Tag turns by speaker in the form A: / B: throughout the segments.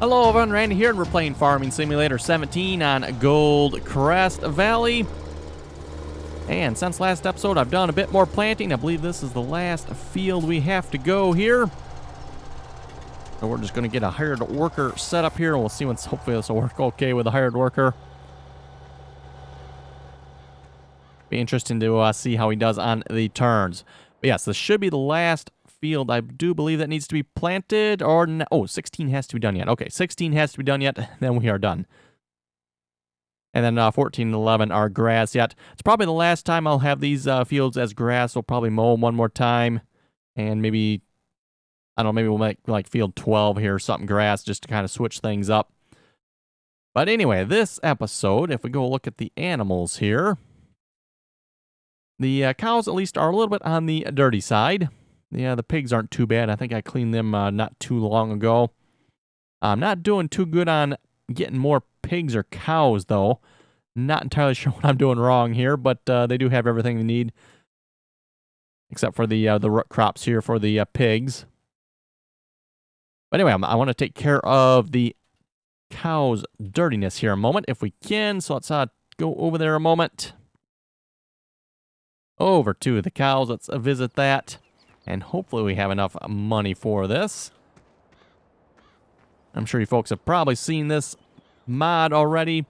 A: Hello everyone, Randy here, and we're playing Farming Simulator 17 on Gold Crest Valley. And since last episode, I've done a bit more planting. I believe this is the last field we have to go here. So we're just going to get a hired worker set up here, and we'll see once. Hopefully this will work okay with a hired worker. Be interesting to see how he does on the turns. But yes, this should be the last field. I do believe that needs to be planted, or no. Oh, 16 has to be done yet. Okay, 16 has to be done yet, then we are done. And then 14 and 11 are grass yet. It's probably the last time I'll have these fields as grass. We'll probably mow them one more time, and maybe, I don't know, maybe we'll make like field 12 here, something grass, just to kind of switch things up. But anyway, this episode, if we go look at the animals here, the cows at least are a little bit on the dirty side. Yeah, the pigs aren't too bad. I think I cleaned them not too long ago. I'm not doing too good on getting more pigs or cows, though. Not entirely sure what I'm doing wrong here, but they do have everything they need. Except for the root crops here for the pigs. But anyway, I want to take care of the cows' dirtiness here a moment, if we can. So let's go over there a moment. Over to the cows. Let's visit that. And hopefully we have enough money for this. I'm sure you folks have probably seen this mod already.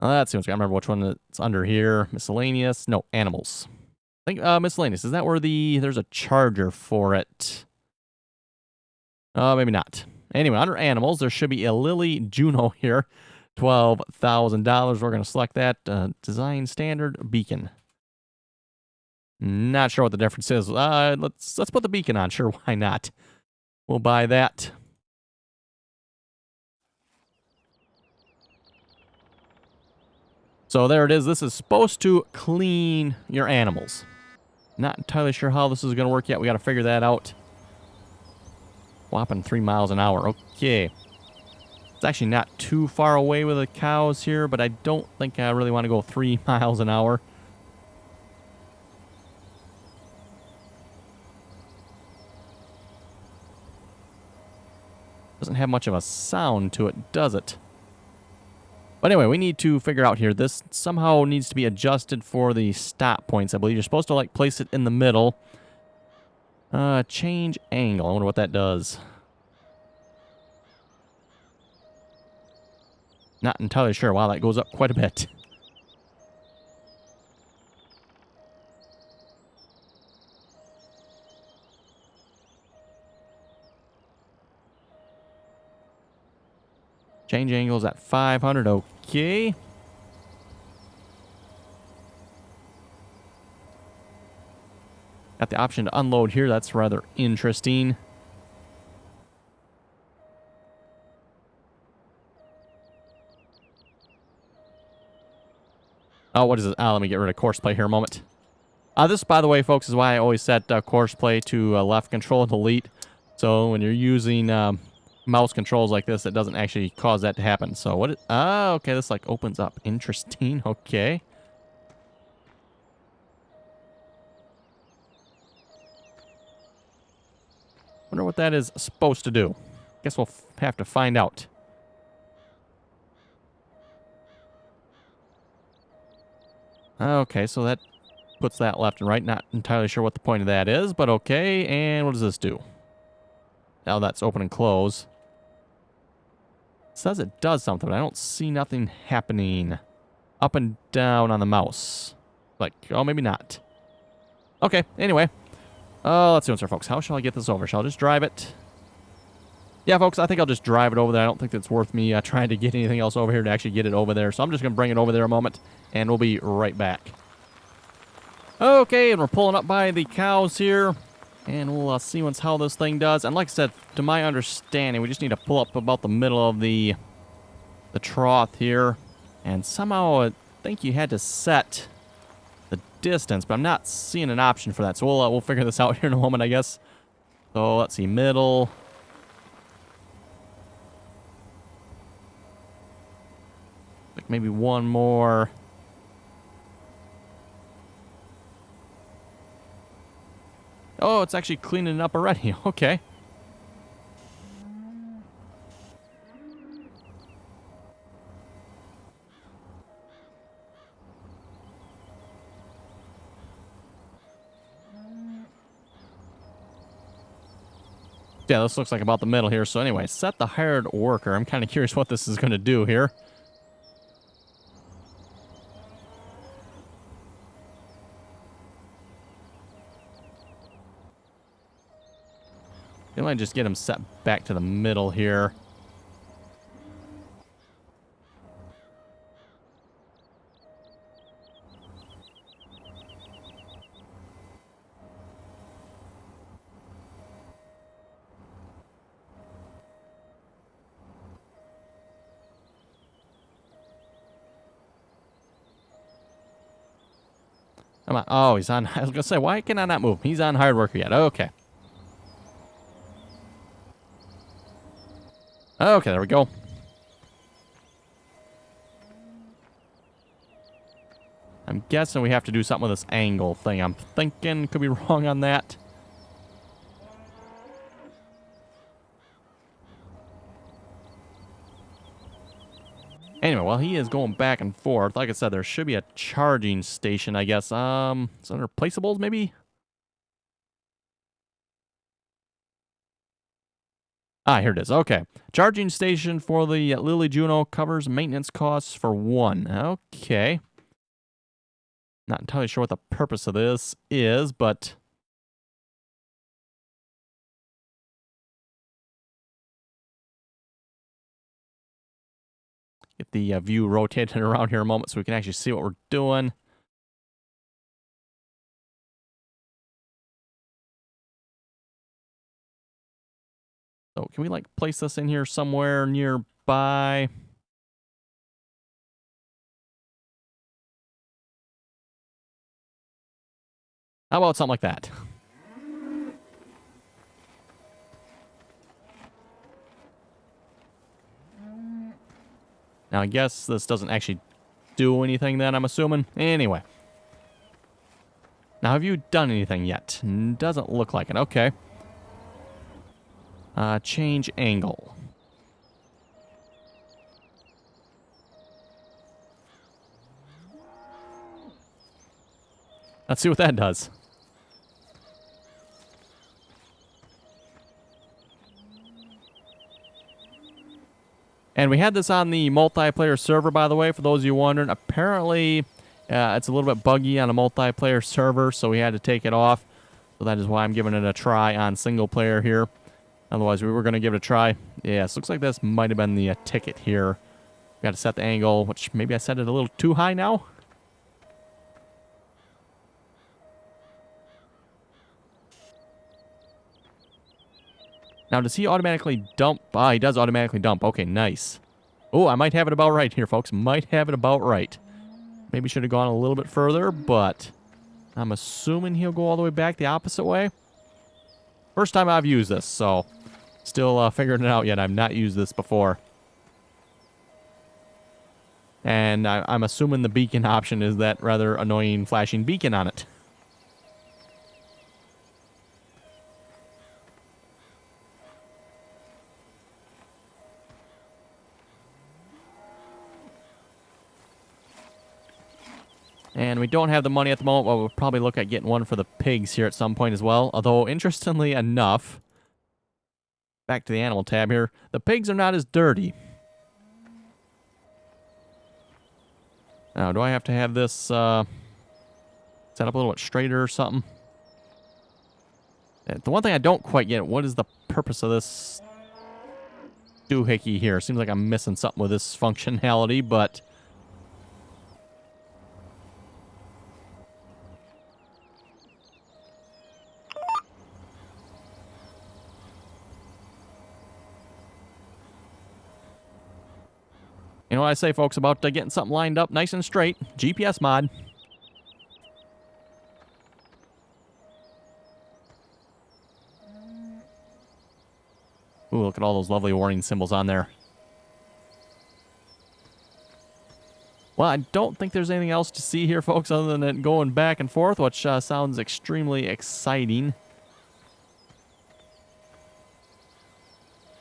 A: Let's see. I remember which one it's under here. Miscellaneous. No, animals. I think miscellaneous. Is that where there's a charger for it? Maybe not. Anyway, under animals, there should be a Lily Juno here. $12,000. We're going to select that. Design standard beacon. Not sure what the difference is. Let's put the beacon on. Sure, why not? We'll buy that. So there it is. This is supposed to clean your animals. Not entirely sure how this is going to work yet. We got to figure that out. Whopping 3 miles an hour. Okay. It's actually not too far away with the cows here, but I don't think I really want to go 3 miles an hour. Doesn't have much of a sound to it, does it? But anyway, we need to figure out here. This somehow needs to be adjusted for the stop points. I believe you're supposed to like place it in the middle. Change angle. I wonder what that does. Not entirely sure. Wow, that goes up quite a bit. Change angles at 500. Okay. Got the option to unload here. That's rather interesting. Oh, what is it? Let me get rid of course play here a moment. This, by the way, folks, is why I always set course play to left control and delete. So when you're using mouse controls like this, it doesn't actually cause that to happen. So what it, okay, this like opens up. Interesting. Okay. Wonder what that is supposed to do. Guess we'll have to find out. Okay, so that puts that left and right. Not entirely sure what the point of that is, but okay. And what does this do? Now that's open and close. It says it does something, but I don't see nothing happening. Up and down on the mouse. Like, oh, maybe not. Okay, anyway. Let's see what's there, folks. How shall I get this over? Shall I just drive it? Yeah, folks, I think I'll just drive it over there. I don't think it's worth me trying to get anything else over here to actually get it over there. So I'm just going to bring it over there a moment, and we'll be right back. Okay, and we're pulling up by the cows here. And we'll see once how this thing does. And like I said, to my understanding, we just need to pull up about the middle of the trough here. And somehow I think you had to set the distance, but I'm not seeing an option for that. So we'll figure this out here in a moment, I guess. So let's see, middle. Like maybe one more. Oh, it's actually cleaning it up already. Okay. Yeah, this looks like about the middle here. So anyway, set the hired worker. I'm kind of curious what this is going to do here. I might just get him set back to the middle here. Come on. Oh, he's on. I was going to say, why can I not move? He's on hired worker yet. Okay. Okay, there we go. I'm guessing we have to do something with this angle thing. I'm thinking, could be wrong on that. Anyway, while he is going back and forth, like I said, there should be a charging station, I guess. It's under placeables, maybe? Ah, here it is. Okay. Charging station for the Lily Juno covers maintenance costs for 1. Okay. Not entirely sure what the purpose of this is, but... Get the view rotated around here a moment so we can actually see what we're doing. So can we like place this in here somewhere nearby? How about something like that? Now I guess this doesn't actually do anything then, I'm assuming. Anyway. Now have you done anything yet? Doesn't look like it. Okay. Change angle. Let's see what that does. And we had this on the multiplayer server, by the way, for those of you wondering. Apparently, it's a little bit buggy on a multiplayer server, so we had to take it off. So that is why I'm giving it a try on single player here. Otherwise, we were going to give it a try. Yes, looks like this might have been the ticket here. Got to set the angle, which maybe I set it a little too high now. Now, does he automatically dump? Ah, he does automatically dump. Okay, nice. Oh, I might have it about right here, folks. Might have it about right. Maybe should have gone a little bit further, but I'm assuming he'll go all the way back the opposite way. First time I've used this, so still figuring it out yet. I've not used this before. And I'm assuming the beacon option is that rather annoying flashing beacon on it. And we don't have the money at the moment, but we'll probably look at getting one for the pigs here at some point as well. Although, interestingly enough, back to the animal tab here, the pigs are not as dirty. Now, do I have to have this set up a little bit straighter or something? The one thing I don't quite get, what is the purpose of this doohickey here? Seems like I'm missing something with this functionality, but... You know what I say, folks, about getting something lined up nice and straight? GPS mod. Ooh, look at all those lovely warning symbols on there. Well, I don't think there's anything else to see here, folks, other than it going back and forth, which sounds extremely exciting.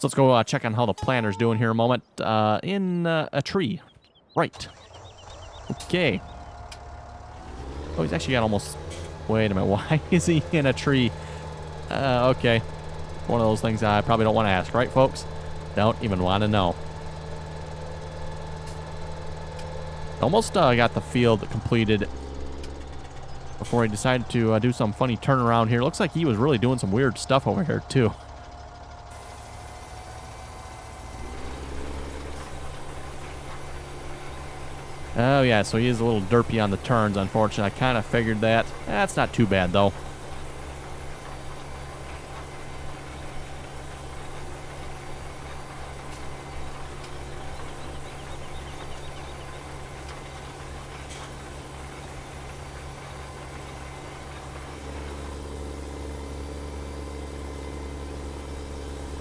A: So let's go check on how the planter's doing here a moment. In a tree. Right. Okay. Oh, he's actually got almost... Wait a minute. Why is he in a tree? Okay. One of those things I probably don't want to ask, right, folks? Don't even want to know. Almost got the field completed before he decided to do some funny turnaround here. Looks like he was really doing some weird stuff over here, too. Oh, yeah, so he is a little derpy on the turns, unfortunately. I kind of figured that. That's not too bad, though.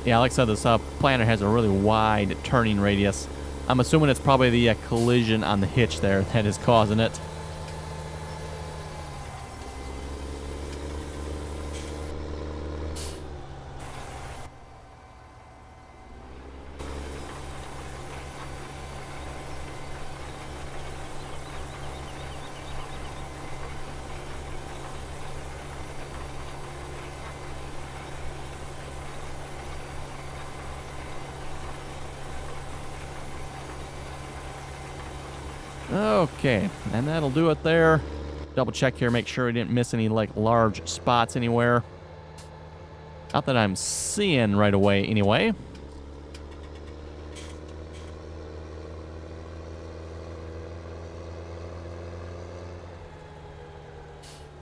A: Yeah, like I said, this planter has a really wide turning radius. I'm assuming it's probably the collision on the hitch there that is causing it. Okay, and that'll do it there. Double check here, make sure we didn't miss any like large spots anywhere. Not that I'm seeing right away anyway.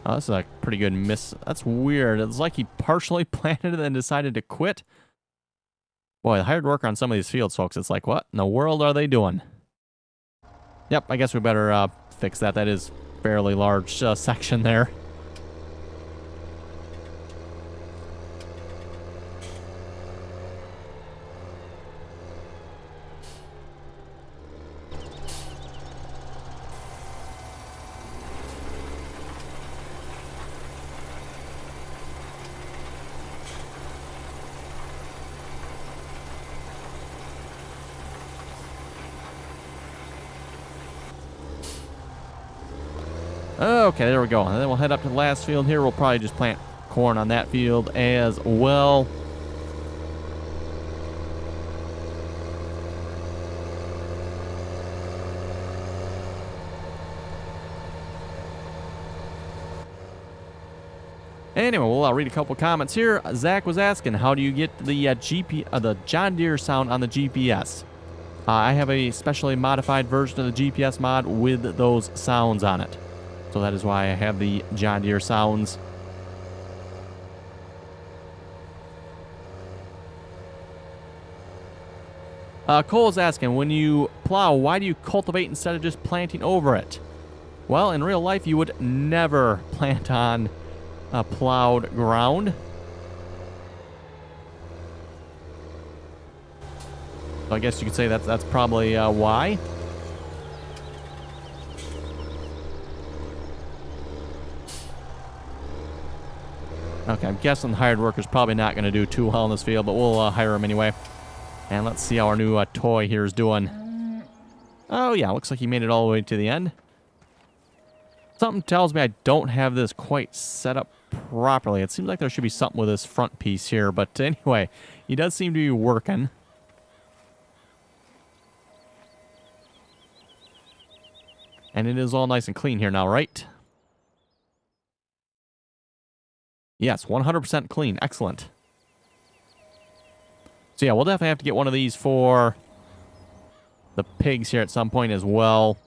A: Oh, this is a pretty good miss. That's weird. It's like he partially planted and then decided to quit. Boy, the hard work on some of these fields, folks. It's like, what in the world are they doing? Yep, I guess we better fix that. That is fairly large section there. Okay, there we go. And then we'll head up to the last field here. We'll probably just plant corn on that field as well. Anyway, we'll read a couple comments here. Zach was asking, how do you get the the John Deere sound on the GPS? I have a specially modified version of the GPS mod with those sounds on it. So that is why I have the John Deere sounds. Cole is asking, when you plow, why do you cultivate instead of just planting over it? Well, in real life, you would never plant on plowed ground. So I guess you could say that's probably why. Okay, I'm guessing the hired worker's probably not going to do too well in this field, but we'll hire him anyway. And let's see how our new toy here is doing. Oh yeah, looks like he made it all the way to the end. Something tells me I don't have this quite set up properly. It seems like there should be something with this front piece here, but anyway, he does seem to be working. And it is all nice and clean here now, right? Yes, 100% clean. Excellent. So yeah, we'll definitely have to get one of these for the pigs here at some point as well.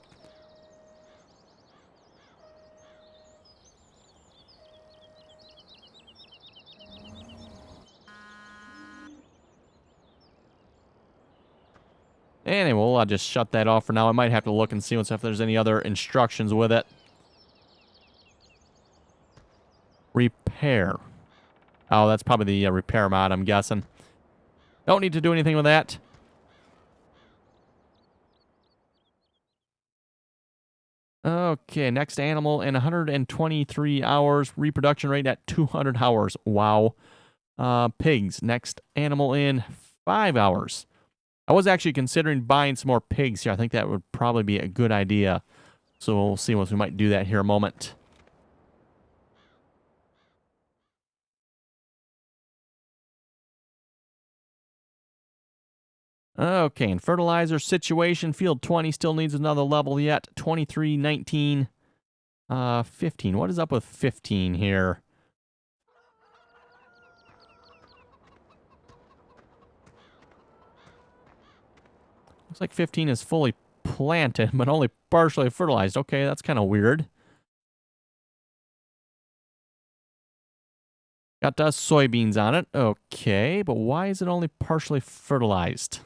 A: Anyway, we'll just shut that off for now. I might have to look and see if there's any other instructions with it. Repair. Oh, that's probably the repair mod, I'm guessing. Don't need to do anything with that. Okay, next animal in 123 hours. Reproduction rate at 200 hours. Wow. Pigs. Next animal in 5 hours. I was actually considering buying some more pigs here. I think that would probably be a good idea. So we'll see once we might do that here in a moment. Okay, and fertilizer situation. Field 20 still needs another level yet. 23, 19, 15. What is up with 15 here? Looks like 15 is fully planted, but only partially fertilized. Okay, that's kind of weird. Got soybeans on it. Okay, but why is it only partially fertilized?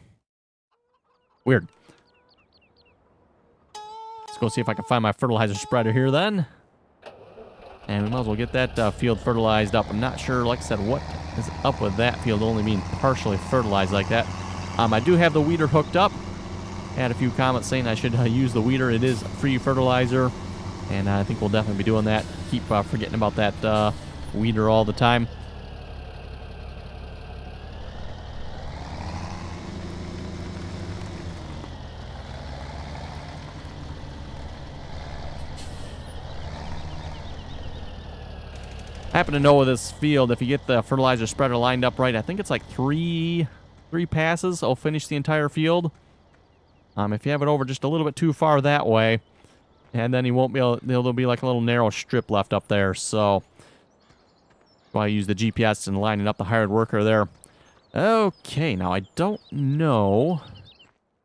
A: Weird. Let's go see if I can find my fertilizer spreader here then. And we might as well get that field fertilized up. I'm not sure, like I said, what is up with that field only being partially fertilized like that. I do have the weeder hooked up. Had a few comments saying I should use the weeder. It is free fertilizer, and I think we'll definitely be doing that. Keep forgetting about that weeder all the time. I happen to know with this field, if you get the fertilizer spreader lined up right, I think it's like three passes will finish the entire field. If you have it over just a little bit too far that way, and then you won't be able, there'll be like a little narrow strip left up there. So, I use the GPS and lining up the hired worker there. Okay, now I don't know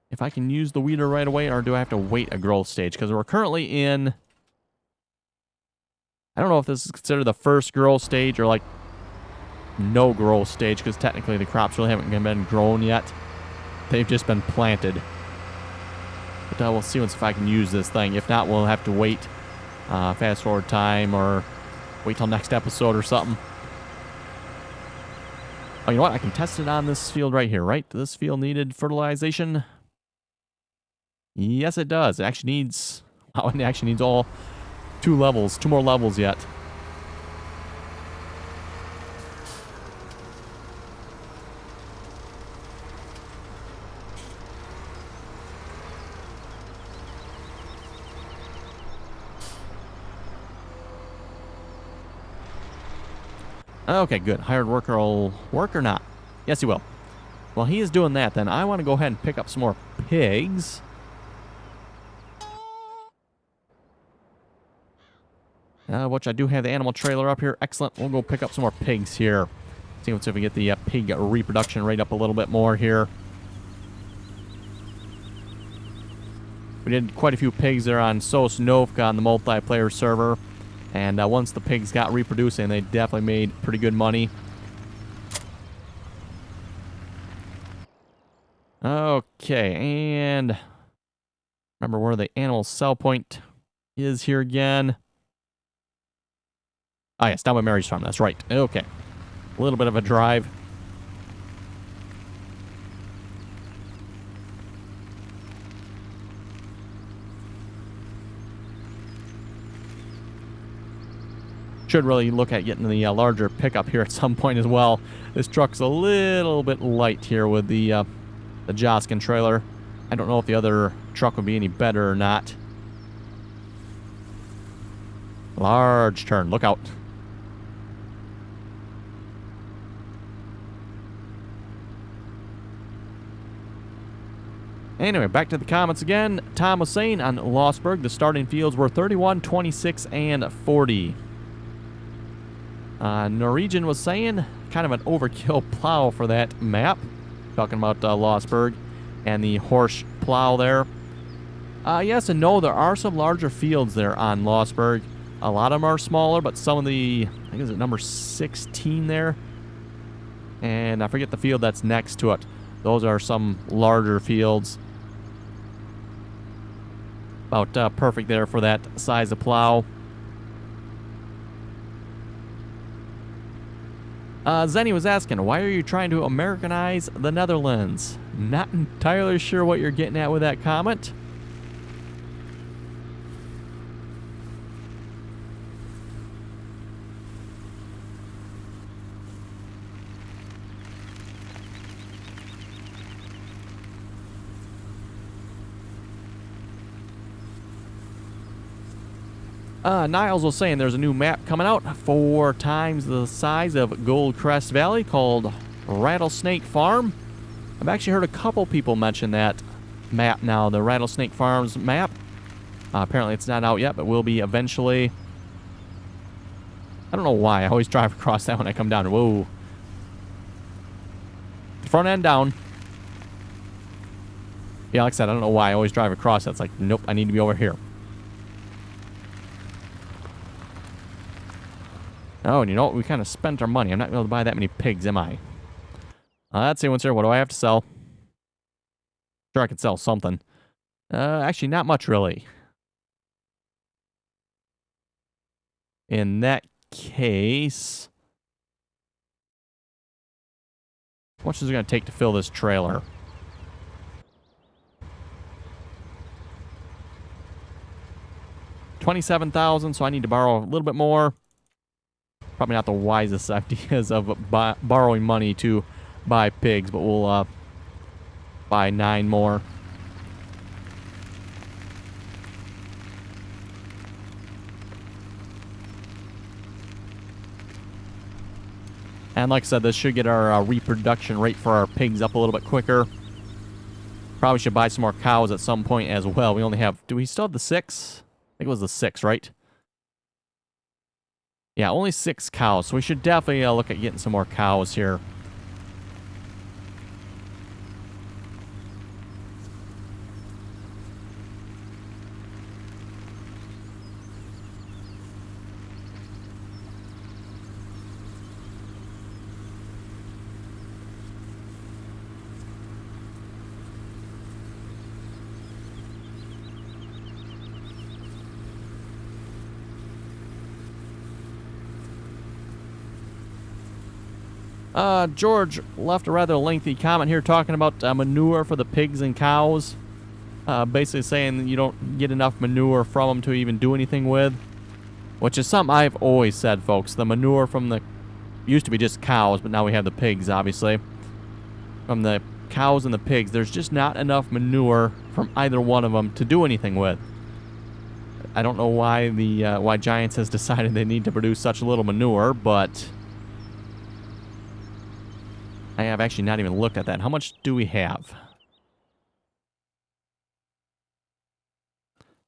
A: if I can use the weeder right away, or do I have to wait a growth stage? Because we're currently in, I don't know if this is considered the first growth stage or like no growth stage, because technically the crops really haven't been grown yet. They've just been planted. But we'll see if I can use this thing. If not, we'll have to wait fast forward time or wait till next episode or something. Oh, you know what? I can test it on this field right here, right? Does this field needed fertilization? Yes, it does. It actually needs, wow, it actually needs all two more levels yet. Okay, good. Hired worker will work or not? Yes, he will. While he is doing that, then I want to go ahead and pick up some more pigs. Which I do have the animal trailer up here. Excellent. We'll go pick up some more pigs here. See if we get the pig reproduction rate up a little bit more here. We did quite a few pigs there on Sosnovka on the multiplayer server. And once the pigs got reproducing, they definitely made pretty good money. Okay, and remember where the animal sell point is here again. Ah, yes, down by Mary's farm. That's right. Okay. A little bit of a drive. Should really look at getting the larger pickup here at some point as well. This truck's a little bit light here with the Joskin trailer. I don't know if the other truck would be any better or not. Large turn. Look out. Anyway, back to the comments again. Tom was saying on Lostburg, the starting fields were 31, 26, and 40. Norwegian was saying kind of an overkill plow for that map. Talking about Lostburg and the horse plow there. Yes and no, there are some larger fields there on Lostburg. A lot of them are smaller, but some of the, I think it's at number 16 there. And I forget the field that's next to it. Those are some larger fields. About perfect there for that size of plow. Zenny was asking, why are you trying to Americanize the Netherlands? Not entirely sure what you're getting at with that comment. Niles was saying there's a new map coming out 4 times the size of Gold Crest Valley called Rattlesnake Farm. I've actually heard a couple people mention that map now, the Rattlesnake Farms map. Apparently it's not out yet, but will be eventually. I don't know why. I always drive across that when I come down. Whoa. Front end down. Yeah, like I said, I don't know why I always drive across that. It's like, nope, I need to be over here. Oh, and you know what? We kind of spent our money. I'm not going to be able to buy that many pigs, am I? Let's see what's here. What do I have to sell? Sure, I could sell something. Actually, not much, really. In that case... How much is it going to take to fill this trailer? $27,000, so I need to borrow a little bit more. Probably not the wisest ideas of borrowing money to buy pigs, but we'll buy 9 more. And like I said, this should get our reproduction rate for our pigs up a little bit quicker. Probably should buy some more cows at some point as well. We only have... Do we still have the 6? I think it was the 6, right? Yeah, only 6 cows. So we should definitely look at getting some more cows here. George left a rather lengthy comment here talking about manure for the pigs and cows. Basically saying that you don't get enough manure from them to even do anything with. Which is something I've always said, folks. The manure from the... Used to be just cows, but now we have the pigs, obviously. From the cows and the pigs, there's just not enough manure from either one of them to do anything with. I don't know why why Giants has decided they need to produce such little manure, but... I have actually not even looked at that. How much do we have?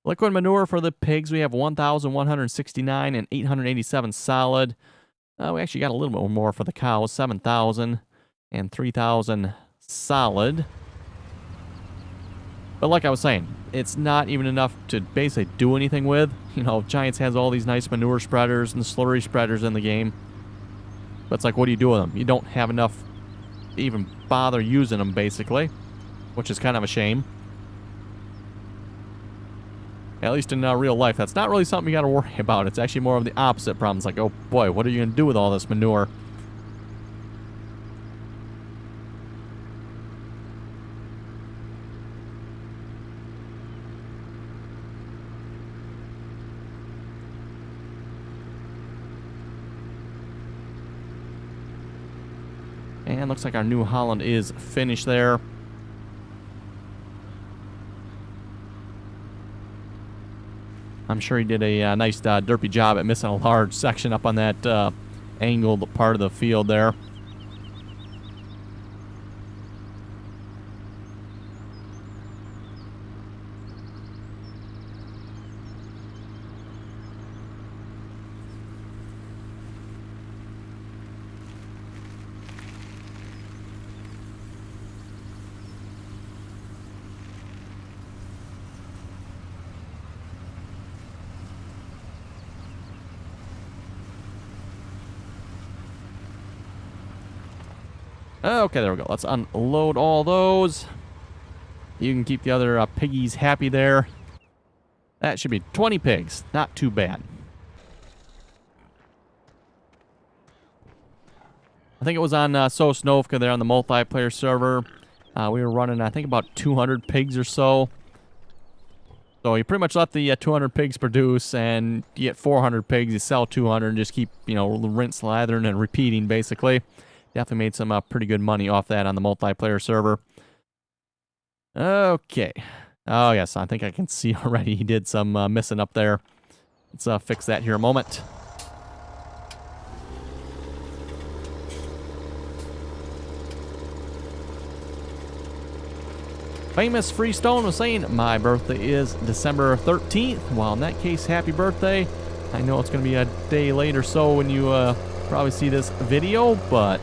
A: Liquid manure for the pigs, we have 1,169 and 887 solid. We actually got a little bit more for the cows, 7,000 and 3,000 solid. But like I was saying, it's not even enough to basically do anything with. You know, Giants has all these nice manure spreaders and slurry spreaders in the game. But it's like, what do you do with them? You don't have enough to even bother using them, basically. Which is kind of a shame. At least in real life, that's not really something you got to worry about. It's actually more of the opposite problem. It's like, oh boy, what are you going to do with all this manure? And looks like our New Holland is finished there. I'm sure he did a nice derpy job at missing a large section up on that angled part of the field there. Okay, there we go. Let's unload all those. You can keep the other piggies happy there. That should be 20 pigs. Not too bad. I think it was on Sosnovka there on the multiplayer server. We were running, I think, about 200 pigs or so. So you pretty much let the 200 pigs produce, and you get 400 pigs, you sell 200, and just keep, you know, rinse, lathering, and repeating, basically. Definitely made some pretty good money off that on the multiplayer server. Okay. Oh, yes, I think I can see already he did some missing up there. Let's fix that here a moment. Famous Freestone was saying, my birthday is December 13th. Well, in that case, happy birthday. I know it's going to be a day late or so when you probably see this video, but...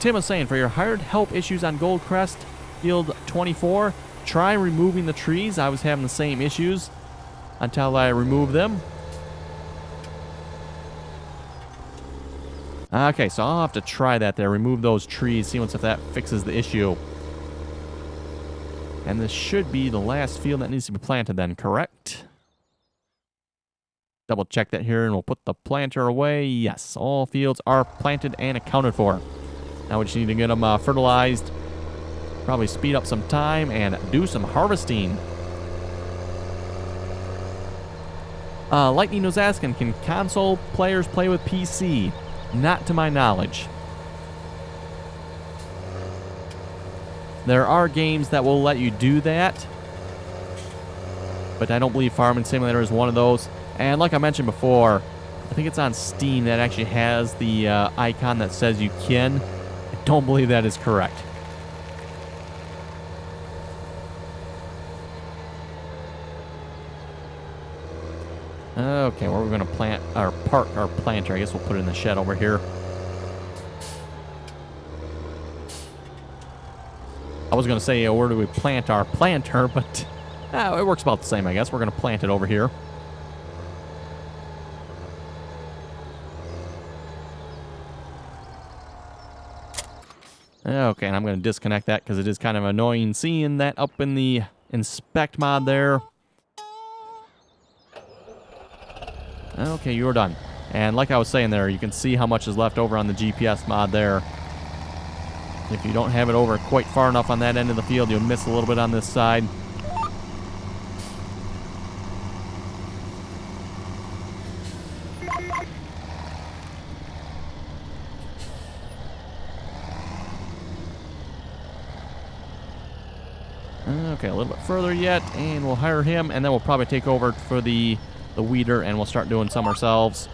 A: Tim was saying, for your hired help issues on Gold Crest, Field 24, try removing the trees. I was having the same issues until I removed them. Okay, so I'll have to try that there. Remove those trees, see if that fixes the issue. And this should be the last field that needs to be planted then, correct? Double check that here, and we'll put the planter away. Yes, all fields are planted and accounted for. Now we just need to get them fertilized, probably speed up some time, and do some harvesting. Lightning was asking, can console players play with PC? Not to my knowledge. There are games that will let you do that, but I don't believe Farming Simulator is one of those. And like I mentioned before, I think it's on Steam that actually has the icon that says you can. I don't believe that is correct. Okay, where are we going to plant or park our planter? I guess we'll put it in the shed over here. I was going to say, where do we plant our planter, but it works about the same, I guess. We're going to plant it over here. Okay, and I'm going to disconnect that because it is kind of annoying seeing that up in the inspect mod there. Okay, you're done. And like I was saying there, you can see how much is left over on the GPS mod there. If you don't have it over quite far enough on that end of the field, you'll miss a little bit on this side. Okay, a little bit further yet, and we'll hire him, and then we'll probably take over for the weeder, and we'll start doing some ourselves.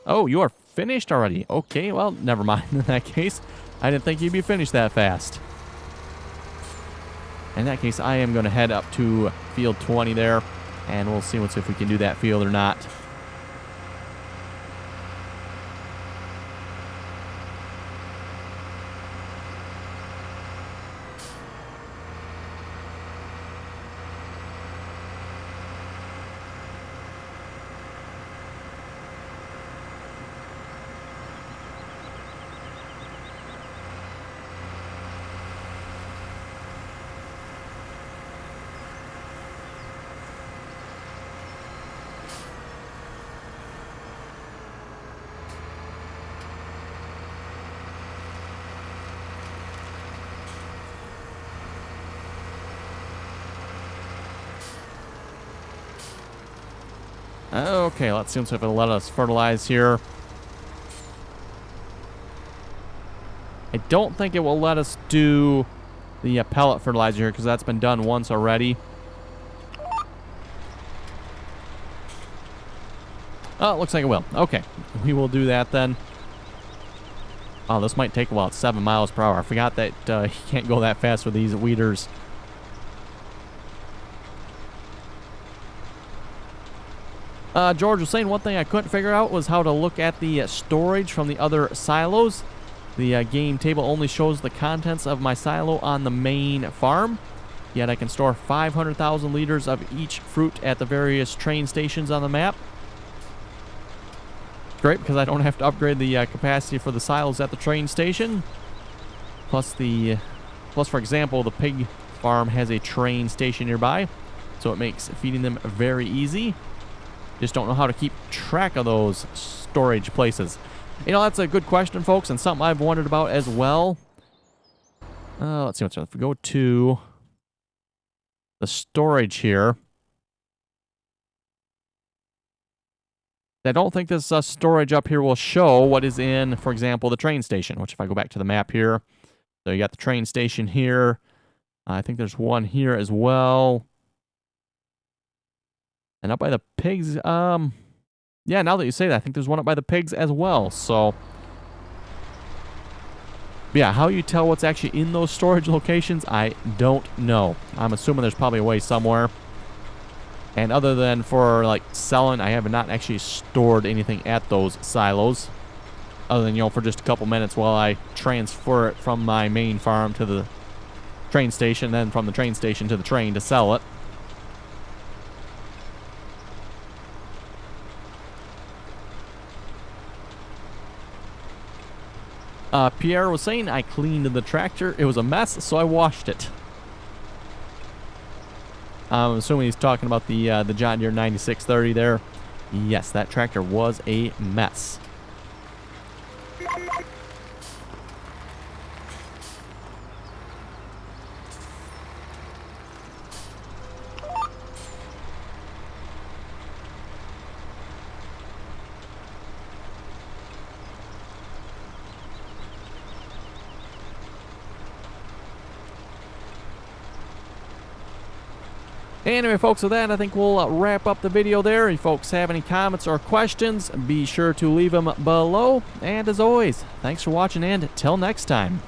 A: Oh, you are finished already. Okay, well, never mind in that case. I didn't think you'd be finished that fast. In that case, I am going to head up to field 20 there, and we'll see if we can do that field or not. Okay, let's see if it'll let us fertilize here. I don't think it will let us do the pellet fertilizer here because that's been done once already. Oh, it looks like it will. Okay, we will do that then. Oh, this might take about 7 miles per hour. I forgot that you can't go that fast with these weeders. George was saying one thing I couldn't figure out was how to look at the storage from the other silos. The game table only shows the contents of my silo on the main farm, yet I can store 500,000 liters of each fruit at the various train stations on the map. Great, because I don't have to upgrade the capacity for the silos at the train station. Plus, for example, the pig farm has a train station nearby, so it makes feeding them very easy. Just don't know how to keep track of those storage places. You know, that's a good question, folks, and something I've wondered about as well. Let's see what's if we go to the storage here. I don't think this storage up here will show what is in, for example, the train station, which if I go back to the map here, so you got the train station here. I think there's one here as well. And up by the pigs, yeah, now that you say that, I think there's one up by the pigs as well. So, yeah, how you tell what's actually in those storage locations, I don't know. I'm assuming there's probably a way somewhere. And other than for, like, selling, I have not actually stored anything at those silos. Other than, for just a couple minutes while I transfer it from my main farm to the train station, then from the train station to the train to sell it. Pierre was saying I cleaned the tractor. It was a mess, so I washed it. I'm assuming he's talking about the John Deere 9630 there. Yes, that tractor was a mess. Anyway, folks, with that, I think we'll wrap up the video there. If you folks have any comments or questions, be sure to leave them below. And as always, thanks for watching, and till next time.